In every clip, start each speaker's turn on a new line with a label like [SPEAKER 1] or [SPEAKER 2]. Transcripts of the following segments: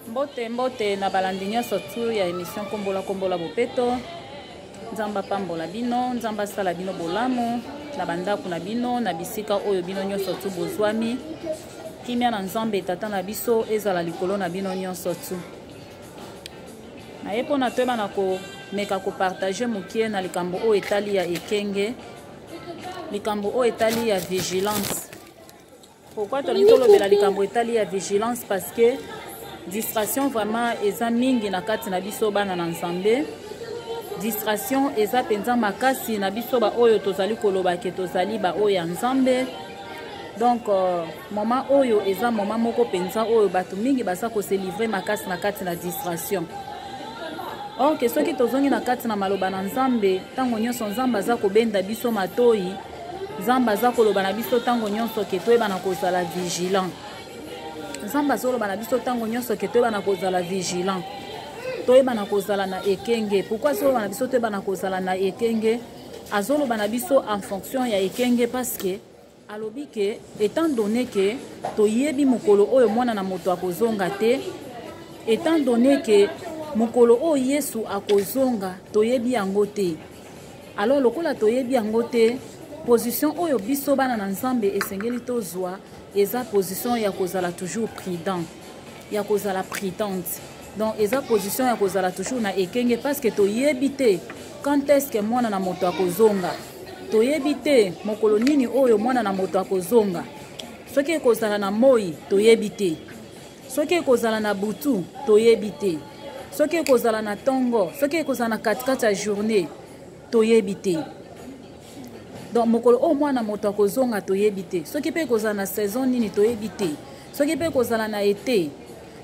[SPEAKER 1] Mbote na balandi nyonso tu ya émission kombola bopeto. Nzamba pambola bino, nzamba sala bino bolamu, na bandako na bino, na bisika oyo bino nyonso tu bozwami. Kimia na nzambe tata na biso ezala likolo na bino nyonso tu. Na yepo na toyeba na ko meka ko partager mukie na likambo o etali ya ekenge. Likambo o etali ya vigilance. Pourquoi tu lobela likambo etali ya vigilance? Parce que distraction vraiment eza mingi na kati na biso bana na nzambe. Distraction eza penza makasi na biso ba oyo tozali koloba ke tozali ba oyo ya nzambe. Donc moment oyo eza moment moko penza oyo batu mingi basa ko se livrer makasi na kati na distraction. Or que soki tozongi na kati na maloba na nzambe tango nyonso nzambe aza kobenda biso matoi, nzambe aza koloba na biso tango nyonso ke toyeba na kozala vigilant. Nzambe azoloba na biso tango nyonso ke toyeba na kozala vigilant. Toyeba na kozala na ekenge. Pourquoi azoloba na biso toyeba na kozala na ekenge? Azoloba na biso en fonction ya ekenge parce que alobi ke étant donné que toyebi mokolo oyo mwana na moto akozonga te, étant donné que mokolo oyo Yesu akozonga toyebi yango te. Alors lokola toyebi yango te, position oyo biso bana na nzambe esengeli tozwa eza position ya kozala toujours prudent, ya kozala prudente. Donc eza position ya kozala toujours na ekenge parce que toyebi te quand est-ce que mwana na moto akozonga. Toyebi te mokolo nini oyo mwana na moto akozonga. Soki ekozala na moi toyebi te. Soki ekozala na butu toyebi te. Soki ekozala na tongo, soki ekozala na katikati ya journée toyebi te. Donc mokolo o mwana moto akozonga toyebi te. Soki pe ekozala na saison nini toyebi te. Soki pe ekozala na été,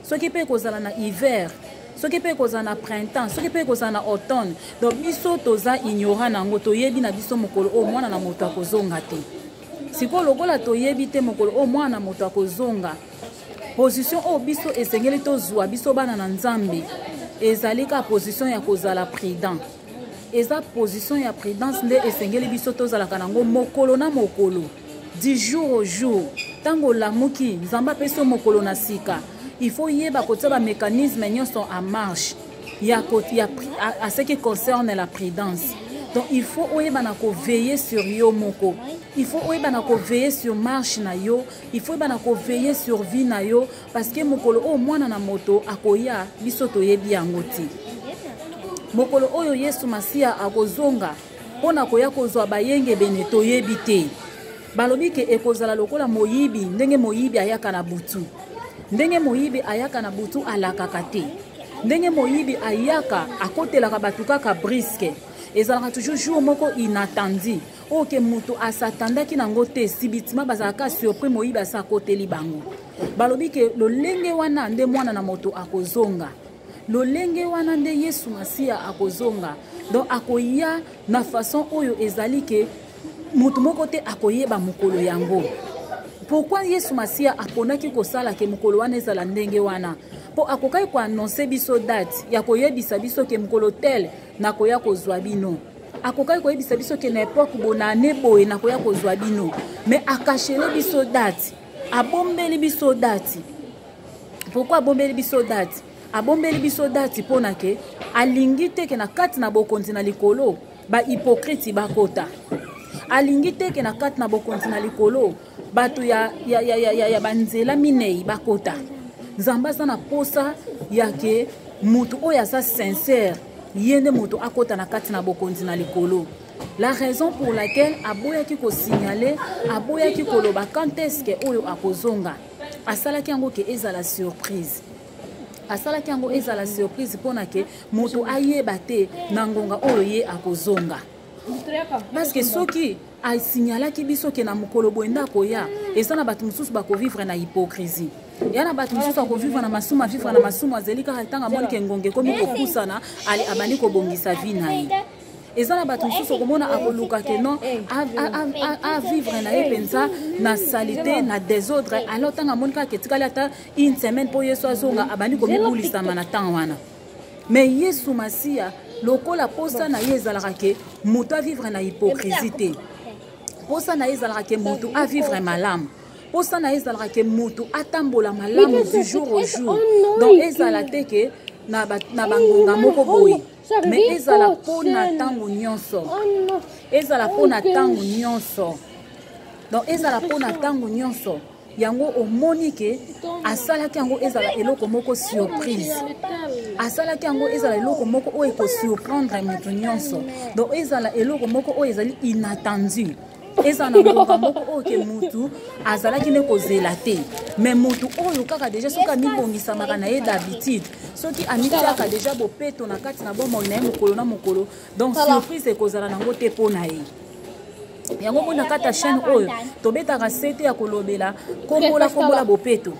[SPEAKER 1] soki pe ekozala na hiver, soki pe ekozala na printemps, soki pe ekozala na automne. Donc biso toza ignorant nango toyebi na biso mokolo o mwana na moto akozonga te. Siko lokola toyebi te mokolo o mwana na moto akozonga. Position o biso esengeli tozwa biso bana na nzambe ezali ka position ya kozala prudent. Eza position ya prudence nde esengeli biso tozalaka nango mokolo na mokolo, du jour au jour. Tango lamuki nzamba peso mokolo na sika, il faut yeba kotia ba mécanisme nyonso en marche à ce qui concerne la prudence. Donc il faut oyeba na ko veiller sur yo moko. Il faut oyeba na ko veiller sur marche na yo, il faut oyeba na ko veiller sur vie na yo parce que mokolo o mwana na moto akoya biso toyebi yango ti. Mokolo oyo Yesu Masia akozonga pona koya kozwa bayenge bene toyebi te. Balobi ke ekozala lokola moyibi, ndenge moyibi ayaka na butu. Ndenge moyibi ayaka na butu alakaka te. Ndenge moyibi ayaka akotelaka batu kaka briske. Ezalaka toujours jour moko inattendi. Oke mutu asatandaki nango te sibitima bazalaka surpris moyibi asa koteli bango. Balobi ke lolenge wana nde mwana na moto akozonga. Lolenge wana nde Yesu Masia akozonga. Donc akoya na façon oyo ezali ke mutu moko te akoyeba mokolo yango. Pourquoi Yesu Masia aponaki kosala ke mokolo wana ezala ndenge wana? Po akokai ko annoncer biso date ya koyebisa biso ke mokolo tel na koya kozwa bino. Akokai ko yebisa biso ke na époque bonane boye na koya kozwa bino. Mais akachele biso date. Abombeli biso date. Pourquoi abombeli biso date? Abombeli biso date pona ke alingi te ke na kati na bokonzi na likolo ba hypocrite bakota. Alingi te ke na kati na bokonzi na likolo batu ya banzela minei bakota. Nzamba sana posa ya ke mutu oya sa sincère yende mutu akota na kati na bokonzi na likolo. La raison pour laquelle aboyaki ko signaler, aboyaki koloba quand est-ce que oyo akozonga. Asalaki yango ke ezala surprise. Asalaki yango ezala surprise pona ke mutu ayeba te na ngonga oyo ye akozonga. Parce que soki a signalaki biso ke na mokolo boenda koya ezana batu mususu bako vivre na hypocrisie. Yana batu mususu bako vivre na masumu, vivre na masumu azelika tanga moni ke ngonge komi kokusana ali abani ko bongisa vie na ye. Ezana batu mususu komona akoluka ke non a vivre na ye penza na salité na désordre alors tanga moni ka ketikali ata une semaine po Yesu azonga abani ko bibulisa mana tanga wana. Mais Yesu Masia lokola posa na ye ezalaka ke mutu a vivre na hypocrisie te. Posa na ye ezalaka ke mutu a vivre malamu. Pour ça na ezala ke mutu atambola malamu du jour au jour. Donc ezala te ke na bangonga moko boye. Mais ezala pona tango nyonso. Ezala pona tango nyonso. Donc ezala pona tango nyonso. Yango omoni ke asalaki yango ezala eloko moko surprise. Asalaki yango ezala eloko moko oyo ko surprendre mutu nyonso. Donc ezala eloko moko oyo ezali inattendu. Ezala na ngonga moko oyo ke mutu azalaki ne kozela te. Mais mutu oyo kaka déjà soka mibongisamaka na ye d'habitude. Soki amitiaka déjà bopeto na kati na bomoi na ye mokolo na mokolo. Donc surprise ekozala nango te po na ye. Yango mona kata chaîne oyo tobetaka sete ya kolobela kombola bopeto.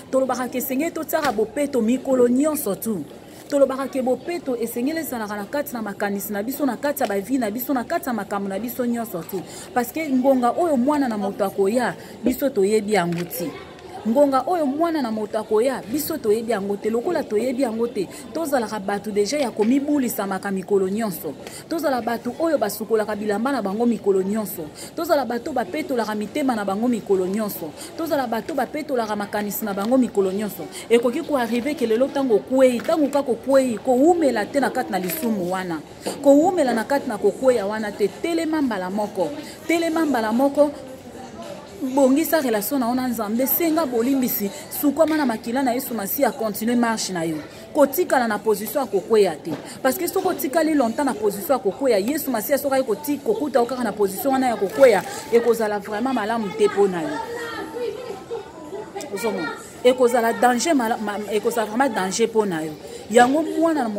[SPEAKER 1] Tolobaka ke senge to tsara bopeto mikolo nyonso tu. Tolobaka ke bopeto esengele ezalaka na kati na makanisi na biso na kati ya bavi na biso na kati ya makambo na biso nyonso tu. Parce que ngonga oyo mwana na moto akoya biso toyebi yango ti. Ngonga oyo mwana na moto akoya biso toyebi yango te lokola toyebi yango te tozalaka bato deja ya komibulisamaka mikolo nyonso. Tozala bato oyo basukolaka bilamba na bango mikolo nyonso. Tozala bato bapetolaka mitema na bango mikolo nyonso. Tozala bato bapetolaka makanisi na bango mikolo nyonso. Ekoki ko arriver ke lelo tango kwei tango kako kwei ko umela te na kati na lisumu wana. Ko umela na kati na kokweya wana te telema mbala moko. Telema mbala moko bongisa relation na ona nzambe senga bolimbisi sukoma na makila na Yesu Masi a continuer marche na yo kotikala na position ya kokweya te parce que soko tikali longtemps na position ya kokweya Yesu Masi a soka kotika kokuta okaka na position wana ya kokweya ekozala vraiment malamu te pona yo ozomo ekozala danger ekozala vraiment danger pona yo yango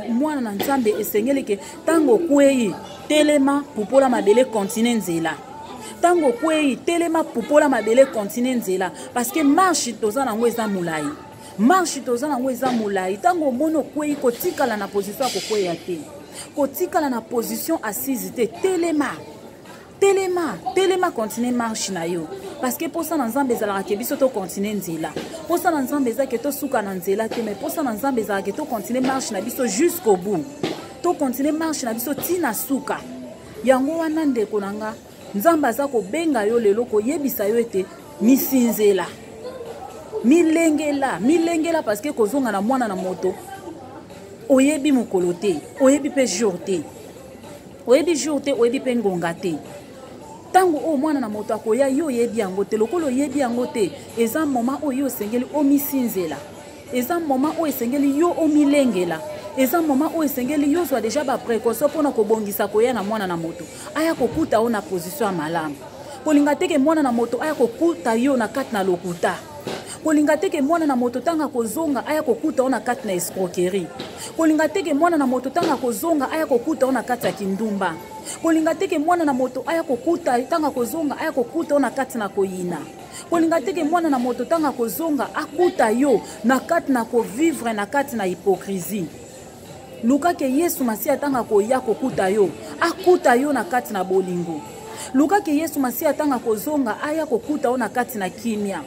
[SPEAKER 1] mwana na nzambe esengeli ke tango kwei telema pupola mabele continue nzela. Tango kwei telema pupola mabele continue nzela parce que marche toza nango eza mulai. Marche toza nango eza mulai. Tango mono kwei kotikala na position ya kokweya te. Kotikala na position assise te telema. Telema continue marche na yo. Parce que pour ça na nzambe ezalaka ke biso to continue nzela. Pour ça na nzambe ezalaka ke to suka na nzela te mais pour ça na nzambe ezalaka ke to continue marche na biso jusqu'au bout. To continue marche na biso tina suka. Yango wana ndeko nanga nzamba za ko benga yo lelo ko yebisa yo ete misinzela milengela parce que kozonga na mwana na moto oyebi mokolo te oyebi pe jour te oyebi pe ngonga te tango o mwana na moto akoya yo oyebi yango te lokolo oyebi yango te eza moment oyo osengeli omisinzela eza moment oyo esengeli yo omilengela eza moment oyo esengeli yo zwa déjà ba précaution pona kobongisa koya na mwana na moto aya kokuta o na position ya malamu kolinga teke mwana na moto aya kokuta yo na kati na lokuta kolinga teke mwana na moto tanga kozonga aya kokuta o na kati na escroquerie kolinga teke mwana na moto tanga kozonga aya kokuta o na kati ya kindumba kolinga teke mwana na moto aya kokuta tanga kozonga aya kokuta o na kati na koyina kolinga teke mwana na moto tanga kozonga akuta yo na kati na kovivre na kati na hypocrisie. Luka ke Yesu Masi atanga koya kokuta yo akuta yo na kati na bolingo. Luka ke Yesu Masi atanga kozonga aya kokuta yo na kati na kimia.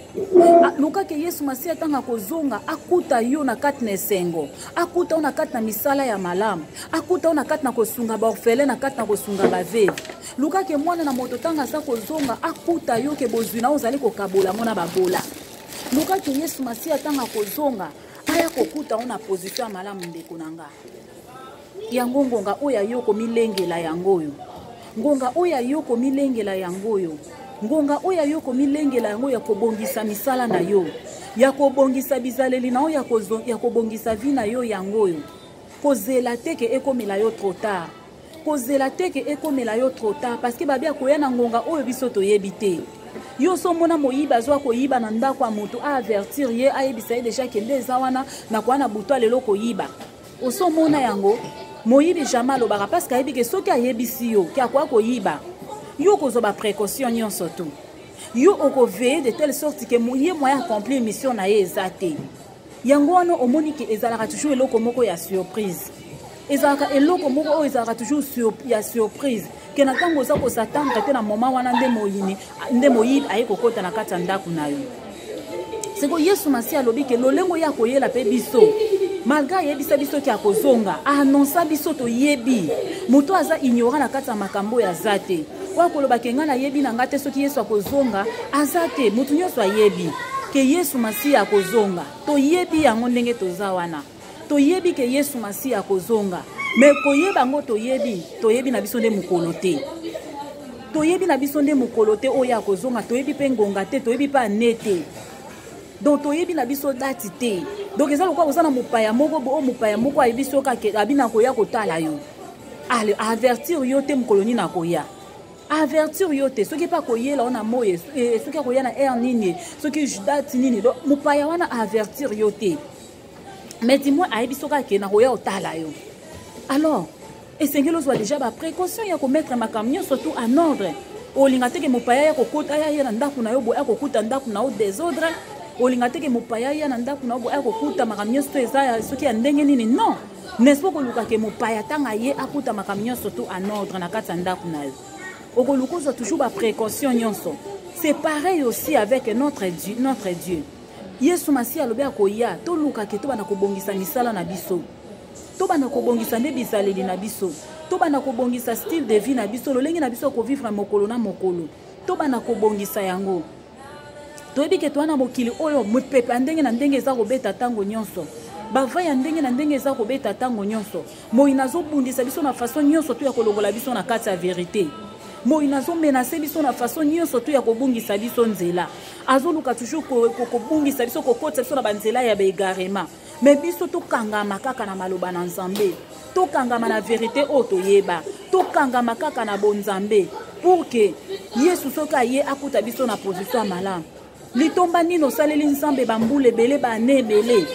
[SPEAKER 1] Luka ke Yesu Masi atanga kozonga akuta yo na kati na esengo akuta yo na kati na misala ya malamu akuta yo na kati na kosunga baorfele na kati na kosunga baveve. Luka ke mwana na moto tanga sa kozonga akuta yo ke bozwi na ozali kokabola mona babola. Luka ke Yesu Masi atanga kozonga aya kokuta yo na position ya malamu ndeko nanga. Yango ngonga oya yoko milengela yangoyo. Ngonga oya yoko milengela yangoyo. Ngonga oya yoko milengela yangoyo ya kobongisa misala na yo. Ya kobongisa bizaleli na yo ya kobongisa vi na yo yangoyo. Kozela teke ekomela yo trop tard. Kozela teke ekomela yo trop tard parce que babia koya na ngonga oyo biso toyebi te. Yo so mona moyiba azwa koyiba na ndako ya moto a avertir ye ayebisa ye déjà kende eza wana na kwa na buto lelo koyiba. Oso mona yango moyibi jamais alobaka parce que ayebi ke soki ayebisi yo ke akwa koyiba yo kozoba précaution nyonso tu yo okoveye de telle sorte que ye moya accomplir mission na ye eza te yango wana omoni ke ezalaka toujours eloko moko ya surprise ezalaka eloko moko oyo ezalaka toujours ya surprise ke na ntango oza kosatanga te na moment wana nde moyibi aye kokota na kati ya ndako na yo seko Yesu Masi alobi ke lolengo ya koyela pe biso malgré yebisa biso ki akozonga annonça biso to yebi moto aza ignorant na kati ya makambo ya zate wakoloba ke nga na yebi na nga te soki Yesu akozonga aza te mutu nyonso ayebi ke Yesu Masiya akozonga toyebi yango ndenge toza wana toyebi ke Yesu Masiya akozonga me koyeba ngo toyebi na biso nde mokolo te toyebi na biso nde mokolo te oyo akozonga toyebi pe ngonga te toyebi pa ne te donc toyebi na biso dati te donc eza lokwa kozana mopaya moko ayebi soki abina koya kotala yo ale avertir yo te mokolo nini akoya avertir yo te soki pa koyela wana moye soki akoya na air nini soki dati nini donc mopaya wana avertir yo te mais dis-moi ayebi soki akena koya kotala yo alors esengeli ozwa déjà baprécaution ya komettre makambo nyonso surtout en ordre olinga teke mopaya ya kokota ya na ndako na yo boye akokuta ndako na yo désordre olinga teke mopaya ya na ndako na yo boye akokuta makambo nyonso eza soki ya ndenge nini non n'est-ce pas koluka ke mopaya tanga ye akuta makambo nyonso surtout en ordre na kati ya ndako na yo okoluka ozwa toujours baprécaution nyonso c'est pareil aussi avec notre Dieu Yesu Masiya alobi akoya toluka ke tobana kobongisa misala na biso tobana kobongisa nde bizaleli na biso tobana kobongisa style de vie na biso lolenge na biso kovivre mokolo na mokolo tobana kobongisa yango toyebi ke towana mokili oyo mopepe ndenge na ndenge eza kobeta tango nyonso bava ya ndenge na ndenge eza kobeta tango nyonso moi nazobundisa biso na façon nyonso to ya kolongola biso na kati ya vérité moi nazomenase biso na façon nyonso to ya kobungisa biso nzela azoluka toujours kobungisa biso kokotisa biso na banzela ya baegarema mais biso tokangama kaka na maloba na Nzambe tokangama na vérité oyo toyeba tokangama kaka na bonzambe pour que Yesu soki aye akuta biso na position ya malamu litomba nini osaleli Nzambe bambula ebele bane ebele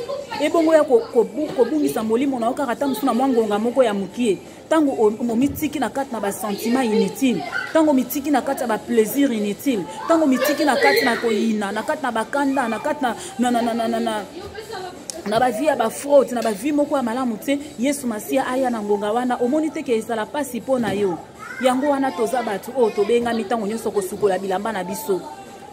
[SPEAKER 1] ebongo ya kobungisa molimo na yo kaka ta mosu na mwa ngonga moko ya mokie ntango omitiki na kati na basentiment inutile ntango mitiki na kati ya baplaisir inutile ntango mitiki na kati na koyina na kati na bakanda na kati na bavie ya bafraude na bavie moko ya malamu te Yesu Masiya aya na ngonga wana omoni te ke ezala pasi mpo na yo yango wana toza bato oyo tobengami ntango nyonso kosukola bilamba na biso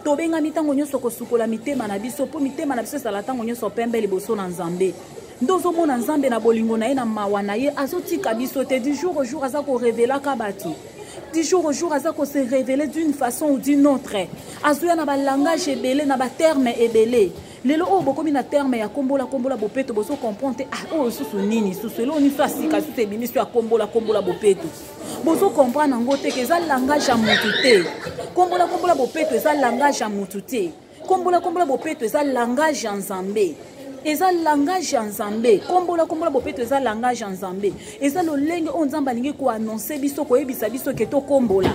[SPEAKER 1] tobengami ntango nyonso kosukola mitema na biso mpo mitema na biso ezala ntango nyonso pembe liboso na Nzambe nde ozomona Nzambe na bolingo na ye na mawa na ye azotika biso te du jour au jour aza korevelaka bato du jour au jour aza kose révéler d'une façon ou d'une autre azoya na balangage ebele na baterme ebele lelo oyo bokomi na terme ya kombola bopeto bozo comprendre oyo susu nini susu elo ni so asika susu ebimiso ya kombola bopeto bozo comprendre yango te ke eza langage ya mutu te kombola bopeto eza langage ya mutu te kombola bopeto eza langage ya Nzambe eza langage ya Nzambe kombola bopeto eza langage ya Nzambe eza lolenge oyo Nzambe alingi koannonce biso koyebisa biso ke tokombola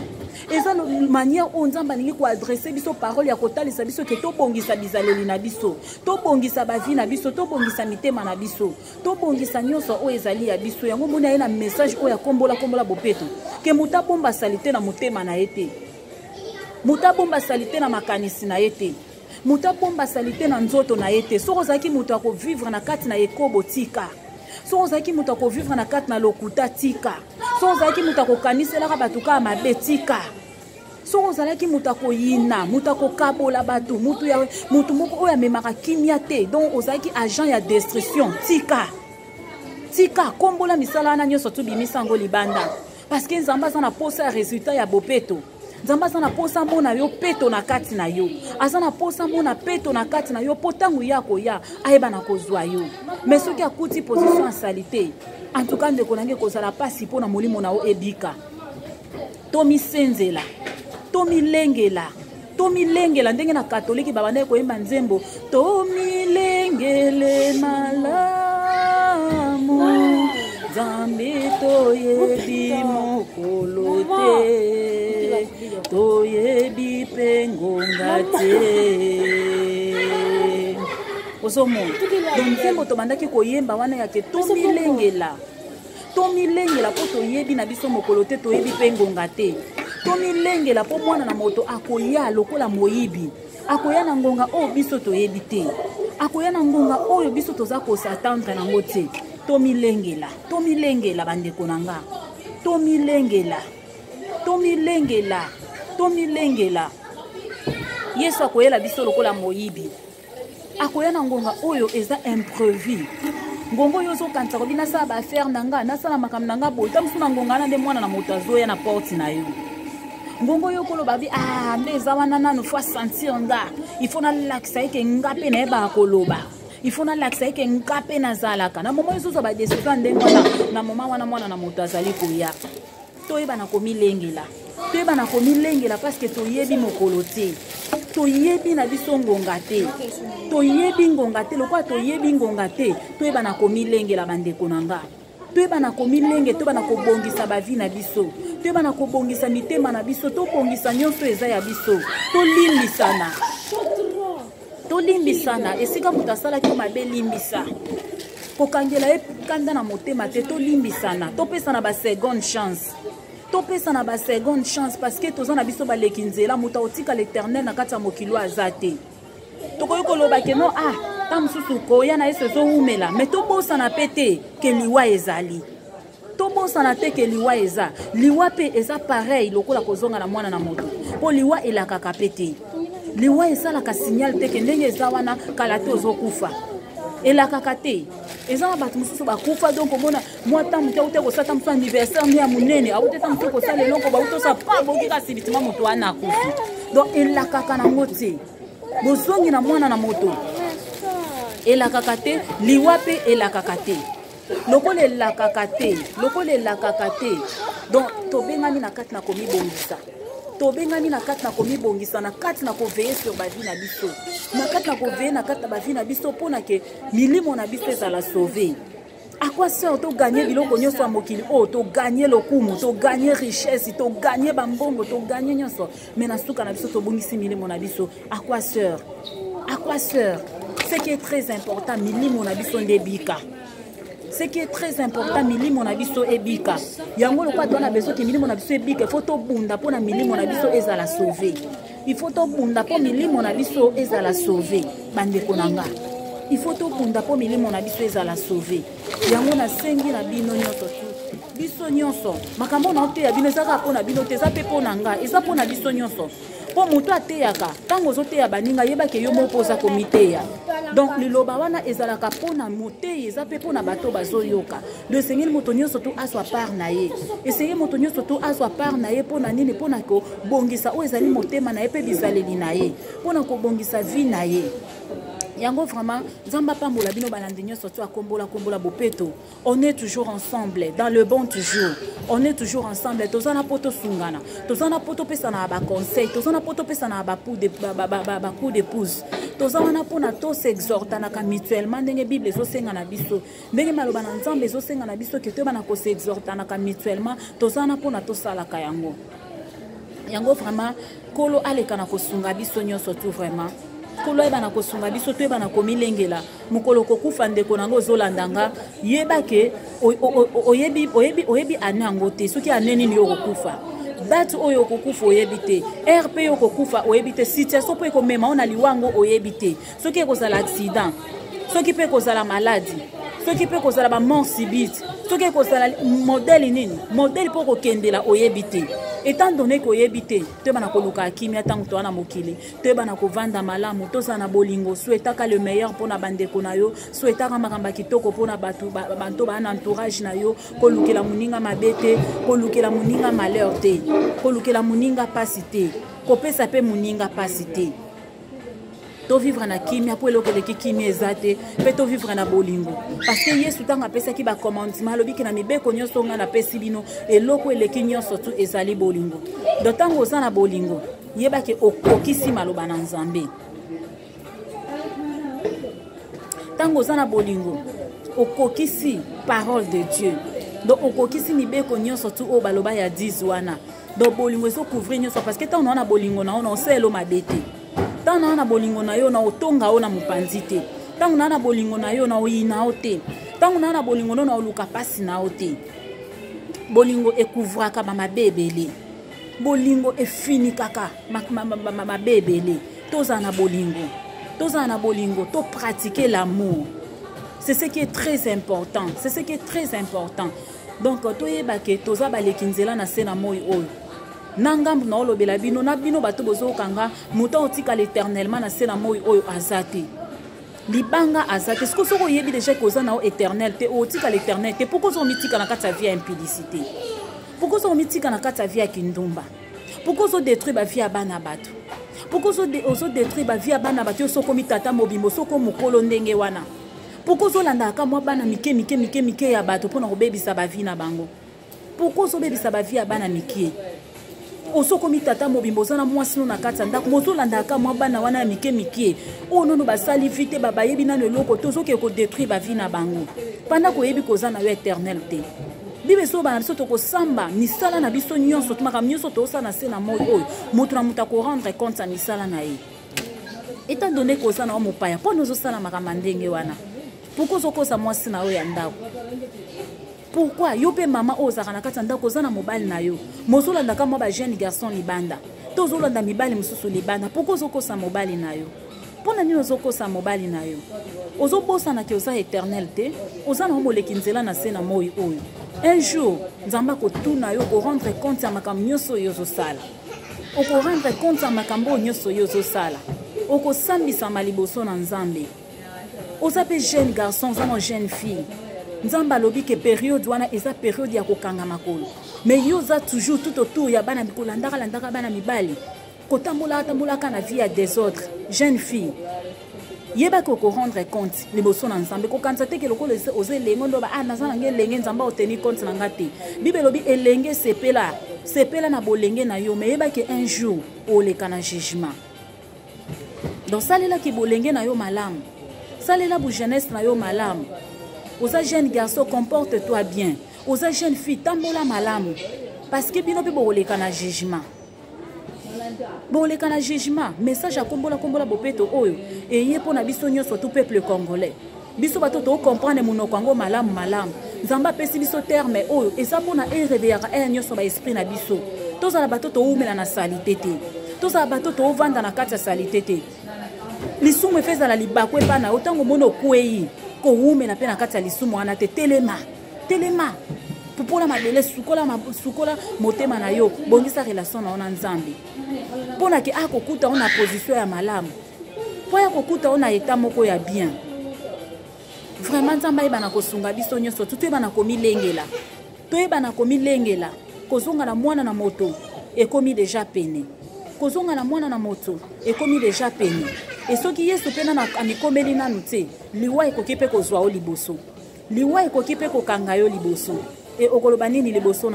[SPEAKER 1] eza manière oyo Nzambe alingi koadresse biso parole ya kotalisa biso ke tobongisa bizaleli na biso tobongisa bavi na biso tobongisa mitema na biso tobongisa nyonso oyo ezali ya biso yango moni aye na message oyo ya kombola bopeto ke mutu abomba salite na motema na ye te mutu abomba salite na makanisi na ye te mutu abomba salite na nzoto na ye te soki ozalaki mutu akovivre na kati na ekobo tika soki ozalaki mutu akovivre na kati na lokuta tika soki ozalaki mutu akokaniselaka bato kaka mabe tika soki ozalaki mutu akoyina mutu akokabola bato mutu moko oyo amemaka kimia te donc ozalaki agent ya destruction tika kombola misala wana nyonso tobimisa yango libanda parce que Nzambe aza na posa ya résultat ya bopeto Nzambe aza na posa mona yo peto na kati na yo aza na posa mona peto na kati na yo po ntango ya koya ayeba na kozwa yo mais soki akuti position ya salite en tout cas ndeko nange kozala pasi mpo na molimo na yo ebika tomisenzela tomilengela ndenge na katoliki babanda koyemba nzembo tomilengele malamu Nzambe toyebi mokolo te toyebi pe ngonga te osomona donc nzembo tobandaki koyemba wana yake tomilengela mpo toyebi na biso mokolo te toyebi pe ngonga te tomilengela mpo mwana na moto akoya lokola moyibi akoya na ngonga oyo biso toyebi te akoya na ngonga oyo biso toza kosatendre nango te tomilengela bandeko na nga tomilengela Yesu akoyela biso lokola moyibi akoya na ngonga oyo eza imprévu ngongo oyo ozokanisa kobi nasala baaffaire na nga nasala makambo na nga boye tamosu na ngonga na nde mwana na moto azoya na porte na yo ngongo yo koloba bi ah nde zawana nanu faut sentir nga il faut na lakisa eke ngape na eba koloba il faut na lakisa eke ngape na zalaka na moment zo ba décision ndenge na moment wana mwana na moto azali koya to eba na komilengela to eba na komilengela parce que to yebi mokolo te to yebi na biso ngonga te to yebi ngonga te lokwa to yebi ngonga te to eba na komilengela bandeko nanga to eba na komilenge to eba na kobongisa bavi na biso to eba na kobongisa mitema na biso to bongisa nyonso eza ya biso to limbisana esika moto asalaki mabe limbisa kokangela ye kanda na motema te to limbisana topesana ba seconde chance topesana ba seconde chance parce que toza na biso baleki nzela moto otika l'éternel na kati ya mokilo aza te tokoki koloba ke no ta mosusu koya na ye sezowumela me tobosana mpe te ke liwa ezali tobosana te ke liwa eza liwa mpe eza pareil lokola kozonga na mwana na moto mpo liwa elakaka mpe te liwa esalaka signal te ke ndenge eza wana kala te ozokufa elakaka te eza na bato mosusu bakufa donc omona mwa ntango te aute kosala mosusu anniversaire nde ya monene aute ta mosusu kosala eloko bautosa pa bokika sibitima moto wana akufi donc elakaka nango te bozongi na mwana na moto elakaka te liwa mpe elakaka te lokola elakaka te donc tobengani na kati na komibongisa tobengani na kati na komibongisa na kati na koveye sur bavi na biso na kati na koveye na kati na bavi na biso mpona ke milimo na biso ezala sauve à quoi sert to gagner biloko nyonso ya mokili oyo to gagner lokumu to gagner richesse to gagner bambongo to gagner nyonso mais na suka na biso tobongisi milimo na biso à quoi sert ce qui est très important milimo na biso nde bika ce qui est très important milimo na biso ebika yango lokwa tona besoin ke milimo na biso ebika il faut to bunda pona milimo na biso ezala sauver il faut to bunda po milimo na biso ezala sauver bandeko nanga il faut to bunda po milimo na biso ezala sauver yango na sengi na bino nyonso tu biso nyonso makambo na oteya bino ezaka pona bino te eza pe pona nga eza pona biso nyonso po moto ateyaka ntango ozoteya baninga yebake yo moko oza komiteya donc liloba wana ezalaka mpona moteyi eza mpe mpona bato bazoyoka do esengeli moto nyonso tu azwa part na ye esengeli moto nyonso tu azwa part na ye mpona nini mpona kobongisa oyo ezali motema na ye mpe bizaleli na ye mpona kobongisa vi na ye yango vraiment nzambe apambola bino balandi nyonso tu akombola bopeto on est toujours ensemble dans le bon toujours on est toujours ensemble toza na poto sungana toza na poto pesana ba conseil toza na poto pesana ba coup de pouce toza wana pona to s'exhortanaka mutuellement ndenge bible ezosenga na biso ndenge maloba na nzambe ezosenga na biso ke toyeba na koseexhortanaka mutuellement toza na pona tosalaka yango vraiment kolo aleka na kosunga biso nyonso tu vraiment kolo eba na kosunga biso to eba na komilengela mokolo kokufa ndeko nango ozolandanga yeba ke oyebi ane yango te soki ane nini yo kokufa date oyo kokufa oyebi te rp yo kokufa oyebi te situation mpo ekomema ona liwango oyebi te soki ekozala accident soki mpe ekozala maladie soki mpe ekozala bamort subite soki ekozala modele nini modele mpo kokendela oyebi te étant donné koyebi te toyeba na koluka kimia ntango toza na mokili toyeba na kovanda malamu tozala na bolingo souetaka le meilleur mpona bandeko na yo souetaka makambo ya kitoko mpona bato baa na entourage na yo kolukela moninga mabe te kolukela moninga malheur te kolukela moninga pasi te kopesa mpe moninga pasi te to vivre na kimia po eloko eleki kimia eza te mpe to vivre na bolingo parce que yesu ntango apesaki bacommandement alobiki na mibeko nyonso nga napesi bino eloko eleki nyonso tu ezali bolingo do ntango oza na bolingo yebaki okokisi maloba na nzambe ntango oza na bolingo okokisi parole de dieu donc okokisi mibeko nyonso tu oyo baloba ya 10 wana donc bolingo ezocouvrir nyonso parce que ntango na wana bolingo na ona oselo mabe te ntango na bolingo na yo na otonga o na mopanzi te ntango na bolingo na yo na oyina o te ntango na bolingo na oluka pasi na o te bolingo ekouvraka bamabe ebele bolingo efinikaka mabe ebele tozala na bolingo to pratiquer l'amour c'est ce qui est très important donc toyeba ke toza baleki nzela na se na moi oyo nangambu na olobela bino na bino bato bozokanga moto otika l'éternellement na se na moi oyo azate libanga azate siko soko oyebi déjà koza na o éternel te otika l'éternel te pourquoi omitika na kati ya vie ya impudicité pourquoi omitika na kati ya vie ya kindumba pourquoi ozo détruire ba vie ya bana bato pourquoi ozo détruire ba vie ya bana bato yo soko mitata mobimbo soko mokolo ndenge wana pourquoi ozolanda ka mwa bana mike ya bato mpona kobebisa ba vie na bango pourquoi ozobebisa ba vie ya bana mike osoko mitata mobimbo oza na mwasi no na kati ya ndako mozolanda ka mwa bana wana ya mike oyo nono basali vi te bayebi nano eloko te ozoke kodétruire ba vie na bango panda koyebi koza na yo éternel te bible so bana biso tokosamba misala na biso nyonso makambo nyonso toosala na se na moi oyo moto na moto akorendre compte ya misala na ye étant donné koza na yo mopaya mpona ozosala makambo ndenge wana pourkui ozokosa mwasi na yo ya ndako pourquoi yo mpe mama oyo ozalaka na kati ya ndako oza na mobali na yo mozolandaka mwa bajeune garçon libanda to ozolanda mibali mosusu libanda pourkui ozokosa mobali na yo mpona nini ozokosa mobali na yo ozobosana ke oza éternel te oza na yo moleki nzela na se na moi oyo un jour nzambe akotuna yo korendre compte ya makambo nyonso oyo ozosala okorendre compte ya makambo oyo nyonso oyo ozosala okosambisama liboso na nzambe oza mpe jeune garçon oza na jeune fille nzambe alobi ke période wana eza période ya kokanga makolo mais yo oza toujours tout autour ya bana kolandaka bana mibali kotambolaka na vie ya désordre jeune fille yebaki okorendre compte liboso na nzambe kokanisa te ke lokolo oza elenge ndoba naza nange elenge nzambe oteni compte na nga te bible elobi elenge sepela na bolenge na yo mais yebaki un jour oleka na jugement donc salelaki bolenge na yo malamu salela bu jeunesse na yo malamu oza jeune garçon comporte-toi bien oza jeune fille tambola malamu parce que bino mpe bokoleka na jugement boleka na jugement message akombola bopeto oyo eye mpona biso nyonso tout peuple congolais biso bato tocomprendre monoko yango malamu nzambe apesi biso terme oyo eza mpona ereveillaka ere nyonso baesprit na biso tozala bato toumela na salite te tozala bato tovanda na kati ya salite te lisumu efe ezala libako epana yo ntango mona okwei kowumela mpe na kati ya lisumu wana te telema pupola mabele sukola motema na yo bongisa relation na yo na nzambe mpona ke akokuta yo na position ya malamu mpo ya kokuta yo na eta moko ya bien vraiment nzambe ayebana kosunga biso nyonso tu toyebana komilengela kozonga na mwana na moto ekomi deja pene kozonga na mwana na moto ekomi deja pene e soki yesu mpe nana amikomeli nanu te liwa ekoki mpe kozwa yo liboso liwa ekoki mpe kokanga yo liboso e okoloba nini liboso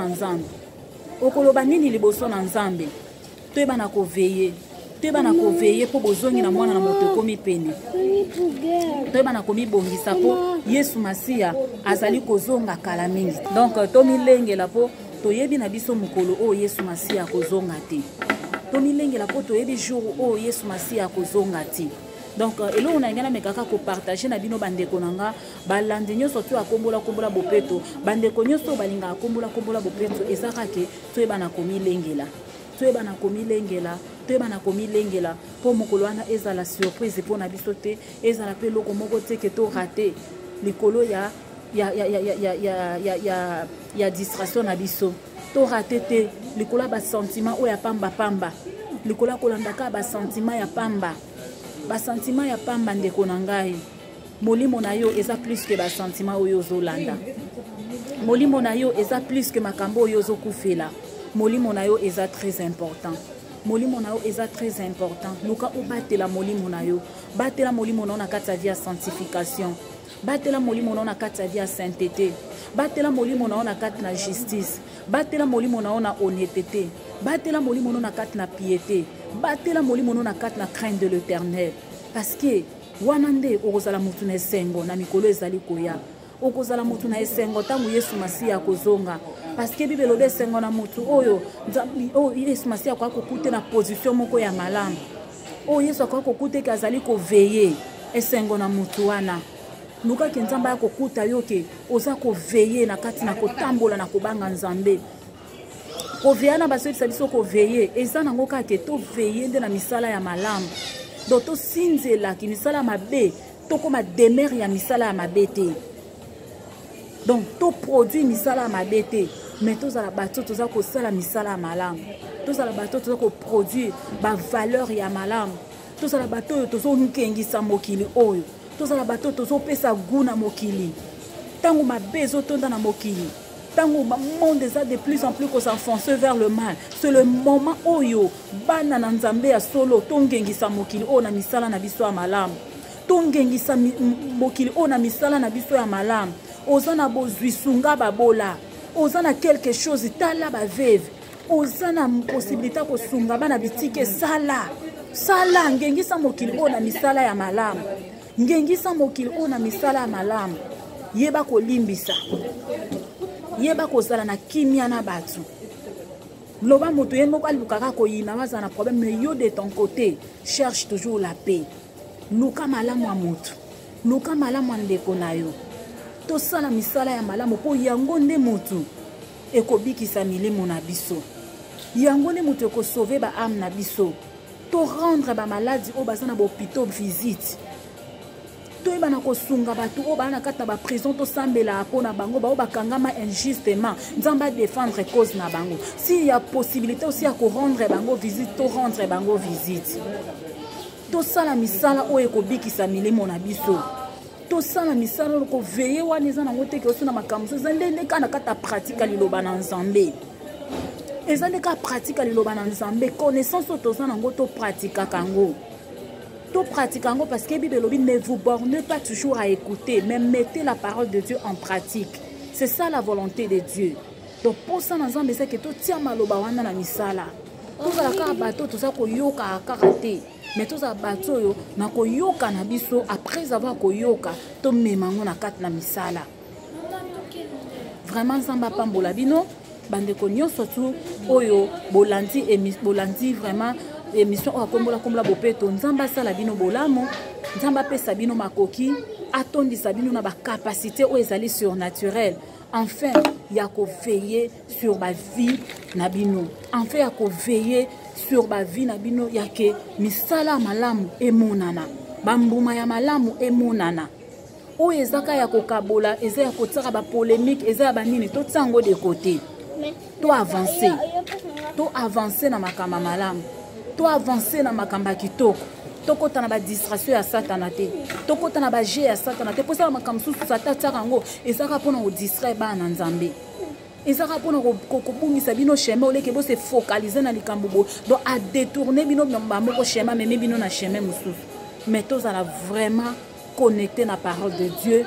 [SPEAKER 1] na nzambe toyebana koveye mpo bozongi na mwana na moto ekomi pene toyebana komibongisa mpo yesu masiya azali kozonga kala mingi donc tomilengela mpo toyebi na biso mokolo oyo yesu masiya akozonga te tomilengela mpo toyebi jour oyo yesu masiya akozonga te donc eloko na ngai namekaka kopartage na bino bandeko na nga balandi nyonso to akombola bopeto bandeko nyonso balinga akombola bopeto ezaka ke toyebana komilengela mpo mokolo wana ezala surprise mpo na biso te ezala mpe eloko moko te ke to rate likolo ya distraction na biso to rate te likolo ya basentiment oyo ya pamba likolo ya kolandaka basentiment ya pamba ndeko na ngai molimo na yo eza plus que basentiment oyo ozolanda molimo na yo eza plus que makambo oyo ozokufela molimo na yo eza très important luka obatela molimo na yo na kati ya vie ya sanctification batela molimo na yo na kati ya vie ya sainteté batela molimo na yo na kati na justice batela molimo na yo na honnêteté batela molimo na yo na kati na piété batela molimo na yo na kati na crainte de l'éternel parce que wana nde okozala mutu na esengo na mikolo ezali koya okozala mutu na esengo ntango yesu masiya akozonga parce que bible elobi esengo na mutu oyo yesu masiya akoka kokute na position moko ya malamu oyo yesu akoka kokute ke azali koveye esengo na mutu wana lukaki nzambe ya kokuta yo ke oza koveye na kati na kotambola na kobanga nzambe koveya na basoyebisa biso koveye eza nango kaka ke toveye nde na misala ya malamu donc tosinzelaki misala ya mabe tokoma demere ya misala ya mabe te donc toproduit misala ya mabe te mais tozala bato toza kosala misala ya malamu tozala bato toza koproduire bavaleur ya malamu tozala bato oyo tozokengisa mokili oyo tozala bato tozopesa gu na mokili ntango mabe ezotonda na mokili Tango monde déjà de plus en plus qu'on s'enfonce vers le mal. C'est le moment oyo bana na nzambe ya solo tongengisa mokili o na misala na biso ya malamu. Tongengisa mokili o na misala na biso ya malamu. Ozana bozwisunga babola. Ozana quelque chose tala ba veve. Ozana possibilité ko sunga bana bitike sala. Sala ngengisa mokili o na misala ya malamu. Ngengisa mokili o na misala ya malamu. Yeba ko limbisa. Yeba ko sala na kimia na batu. Loba moto yemo ko alukaka ko yina waza na problème mais yo de ton côté cherche toujours la paix. Luka malamu a moto. Luka malamu ndeko na yo. To sala misala ya malamu po yango nde moto ekobikisa milimo na biso. Yango nde moto eko sauver ba âme na biso. To rendre ba maladi o bazana ba hôpital visite. To ebana ko sunga batu o bana kata ba prison to sambela pona bango ba o bakangama injustement nzamba défendre cause na bango. Si y a possibilité aussi à ko rendre bango visite to rendre bango visite. To sala misala o ekobikisa milimo na biso. To sala misala ko veiller wana eza nango te ke oso na makambo zende ndeka kata pratique liloba na nzambe. Ezande ka pratique liloba na nzambe connaissance to za nango to pratique kango. To pratique kango parce que Bible lobi ne vous bornez pas toujours à écouter mais mettez la parole de Dieu en pratique. C'est ça la volonté de Dieu. Donc pour ça na nzambe c'est que to tia maloba wana na misala. To za ka bato to za ko yoka karate. Mais tous les bateaux na koyoka na biso après avoir koyoka to memango na kat na misala. Vraiment nzamba pambola bino bande ko nyonso tu oyo bolandi vraiment émission o kombola bopeto nzamba sala bino bolamo nzamba pesa bino makoki atondisa bino na ba capacité o ezali surnaturelle. Enfin, il y a qu'à veiller sur ma vie nabino. Enfin, il y a qu'à veiller sur ma vie nabino. Il y a que misala malamu emonana. Bambuma ya malamu emonana. O ezaka ya kokabola, eza ya kotara ba polémique, eza ya banini to tsango de côté. To avancer. To avancer na makamba malamu. To avancer na makamba kitoko. Tokota na ba distraction ya satana te. Tokota na ba jeu ya satana te. Posa makambo susu satana tsakango ezaka pona ko distraire bana nzambe. Ezaka pona ko bungisa bino chemin oleke bo se focaliser na likambo bo. Donc a détourner bino ba moko chemin mais bino na chemin mususu. Mais toza la vraiment connecter na parole de Dieu.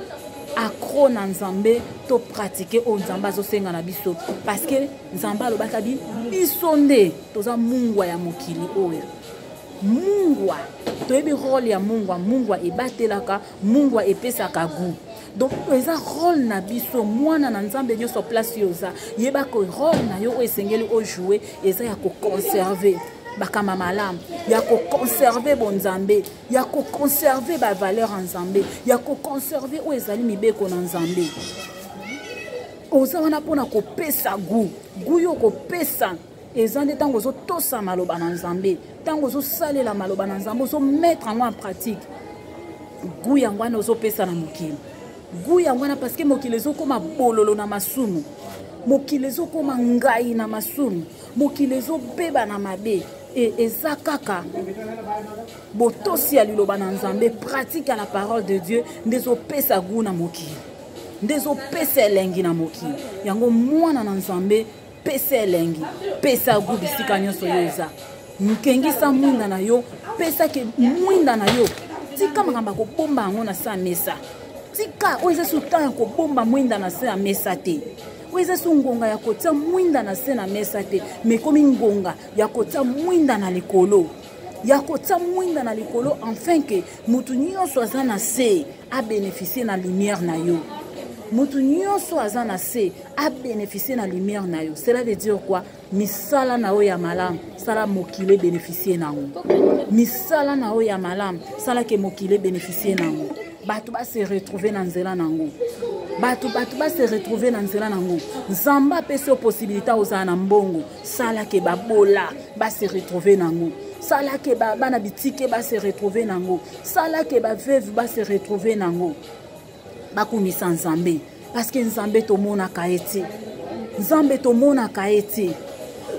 [SPEAKER 1] Accro na nzambe to pratiquer o nzamba zo senga na biso parce que nzamba lo bakabi bisonde toza mungwa ya mokili oyo. Mungwa toyebi rôle ya mungwa ebatelaka mungwa epesaka goût. Donc eza rôle na biso mwana na nzambe nyoso place yoza yeba ko rôle na yo esengeli o jouer eza ya ko conserver bakama malamu ya ko conserver bon nzambe ya ko conserver ba valeur en nzambe ya ko conserver o ezali mibeko na nzambe oza wana pona ko pesa goût yo ko pesa ezande tango zo tosa maloba na nzambe tango zo salela maloba na nzambe zo mettre en pratique goût yango wana zo pesa na mokili goût yango wana parce que mokili zo koma bololo na masumu mokili zo koma ngai na masumu mokili zo beba na mabe et eza kaka botosi ya liloba na nzambe pratique à la parole de Dieu ndezo pesa goût na mokili ndezo pesa elengi na mokili yango mwana na nzambe pesa elengi pesa goût bisika nyonso yo eza nkengisa mwinda na yo pesa ke mwinda na yo tika makamba ko bomba yango na sa mesa tika oyo eza sultan ya ko bomba mwinda na sa mesa te oyo eza su ngonga ya kotia mwinda na se na mesa te mais komi ngonga ya kotia mwinda na likolo ya kotia mwinda na likolo enfin ke mutu nyonso aza na se a bénéficier na lumière na yo mutu nyonso aza na se a bénéficier na lumière na yo. Cela veut dire quoi? Misala na o ya malamu sala mokile bénéficier nango. Misala na o ya malamu sala ke mokile bénéficier nango. Batu ba se retrouver na nzela nango. Batu ba se retrouver na nzela nango. Nzamba pese possibilité oza na mbongo sala ke babola ba se retrouver nango. Sala ke bana bitike ba se retrouver nango. Sala ke ba veuve ba se retrouver nango. Bakumisa nzambe parce que nzambe tomona kaeti nzambe tomona kaeti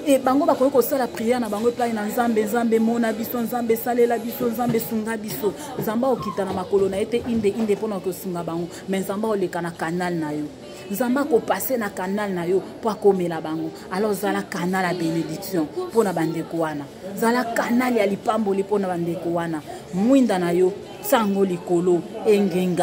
[SPEAKER 1] et bango bakoki kosala prière na bango epai na nzambe nzambe mona biso nzambe salela biso nzambe sunga biso nzambe okita na makolo na ye te inde mpona kosunga bango mais nzambe oleka na canal na yo nzambe akopase na canal na yo mpo akomela bango alors zala canal ya bénédiction mpona bandeko wana zala canal ya lipamboli mpona bandeko wana mwinda na yo ntango likolo engenga